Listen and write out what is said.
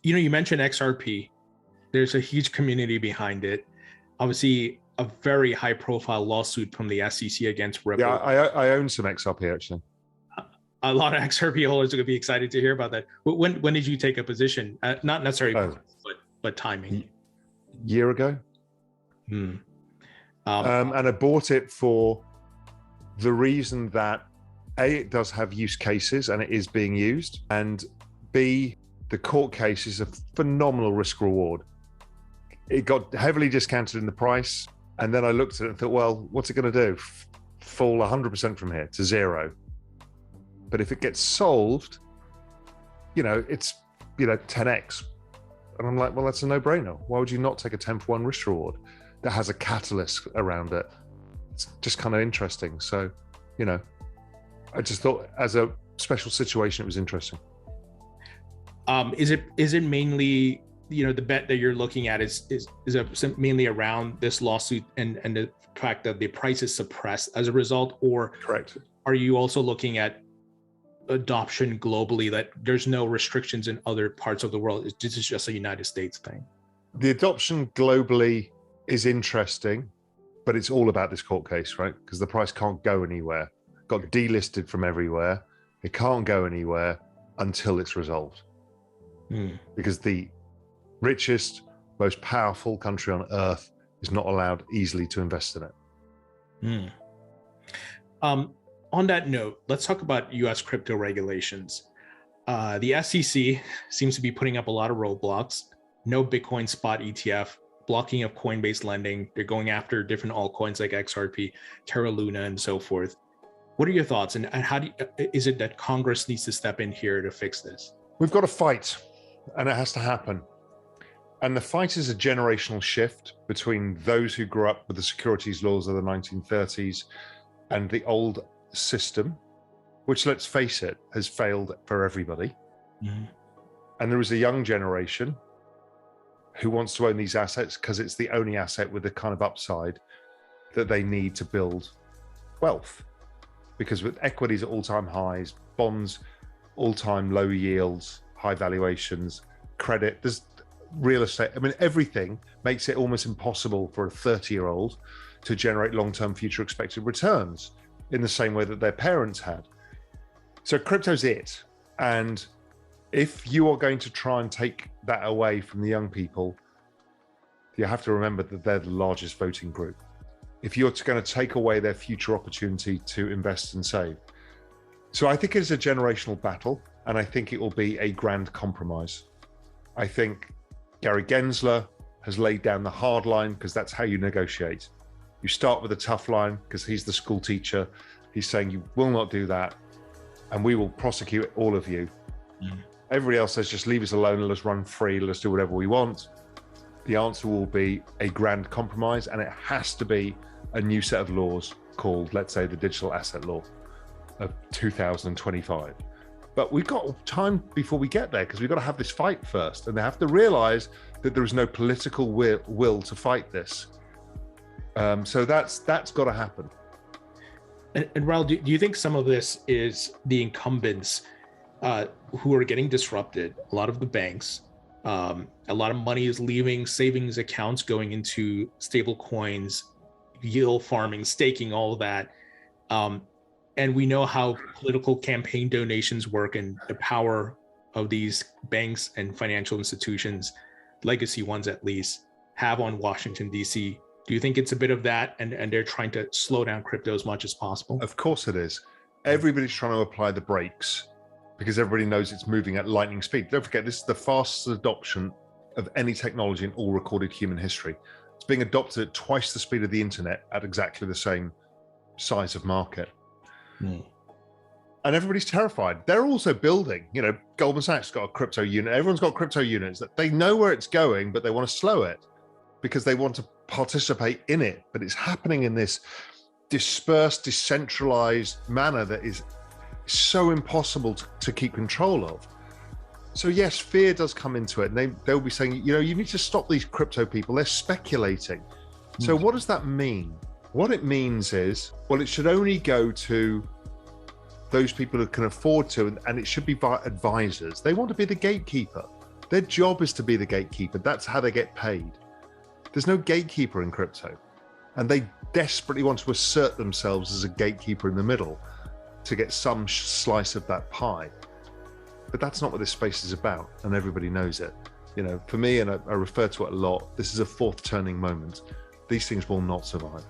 You mentioned XRP. There's a huge community behind it. Obviously, a very high-profile lawsuit from the SEC against Ripple. Yeah, I own some XRP actually. A lot of XRP holders are going to be excited to hear about that. When did you take a position? Not necessarily, but timing. Year ago. And I bought it for the reason that A, it does have use cases and it is being used, and B, the court case is a phenomenal risk reward. It got heavily discounted in the price, and then I looked at it and thought, well, what's it going to do? Fall 100% from here to zero. But if it gets solved, it's 10x. And I'm like, well, that's a no-brainer. Why would you not take a 10-for-1 risk reward that has a catalyst around it? It's just kind of interesting. So, I just thought as a special situation, it was interesting. Is it mainly, the bet that you're looking at is mainly around this lawsuit and the fact that the price is suppressed as a result, or correct? Are you also looking at adoption globally, that there's no restrictions in other parts of the world? This is just a United States thing. The adoption globally is interesting, but it's all about this court case, right? Because the price can't go anywhere. Got delisted from everywhere. It can't go anywhere until it's resolved. Because the richest, most powerful country on earth is not allowed easily to invest in it. On that note, let's talk about US crypto regulations. The SEC seems to be putting up a lot of roadblocks. No Bitcoin spot ETF, blocking of coin-based lending. They're going after different altcoins like XRP, Terra Luna, and so forth. What are your thoughts? And how is it that Congress needs to step in here to fix this? We've got to fight, and it has to happen. And the fight is a generational shift between those who grew up with the securities laws of the 1930s and the old system, which, let's face it, has failed for everybody. And there is a young generation who wants to own these assets because it's the only asset with the kind of upside that they need to build wealth. Because with equities at all-time highs, bonds, all-time low yields, high valuations, credit, there's real estate. I mean, everything makes it almost impossible for a 30-year-old to generate long-term future expected returns in the same way that their parents had. So crypto's it. And if you are going to try and take that away from the young people, you have to remember that they're the largest voting group. If you're going to take away their future opportunity to invest and save. So I think it's a generational battle, and I think it will be a grand compromise. I think Gary Gensler has laid down the hard line because that's how you negotiate. You start with a tough line because he's the school teacher. He's saying you will not do that, and we will prosecute all of you. Everybody else says just leave us alone, let us run free, let us do whatever we want. The answer will be a grand compromise, and it has to be a new set of laws called, let's say, the Digital Asset Law of 2025. But we've got time before we get there because we've got to have this fight first, and they have to realize that there is no political will to fight this. So that's got to happen. And Raoul, do you think some of this is the incumbents who are getting disrupted? A lot of the banks, a lot of money is leaving savings accounts, going into stable coins, yield farming, staking, all of that. And we know how political campaign donations work and the power of these banks and financial institutions, legacy ones at least, have on Washington, D.C. Do you think it's a bit of that, and they're trying to slow down crypto as much as possible? Of course it is. Everybody's trying to apply the brakes because everybody knows it's moving at lightning speed. Don't forget, this is the fastest adoption of any technology in all recorded human history. It's being adopted at twice the speed of the internet at exactly the same size of market. And everybody's terrified. They're also building, Goldman Sachs got a crypto unit. Everyone's got crypto units that they know where it's going, but they want to slow it because they want to participate in it. But it's happening in this dispersed, decentralized manner that is so impossible to keep control of. So yes, fear does come into it. And they'll be saying, you need to stop these crypto people. They're speculating. So what does that mean? What it means is, well, it should only go to those people who can afford to, and it should be by advisors. They want to be the gatekeeper. Their job is to be the gatekeeper. That's how they get paid. There's no gatekeeper in crypto. And they desperately want to assert themselves as a gatekeeper in the middle to get some slice of that pie. But that's not what this space is about, and everybody knows it. You know, for me, and I refer to it a lot, this is a fourth turning moment. These things will not survive.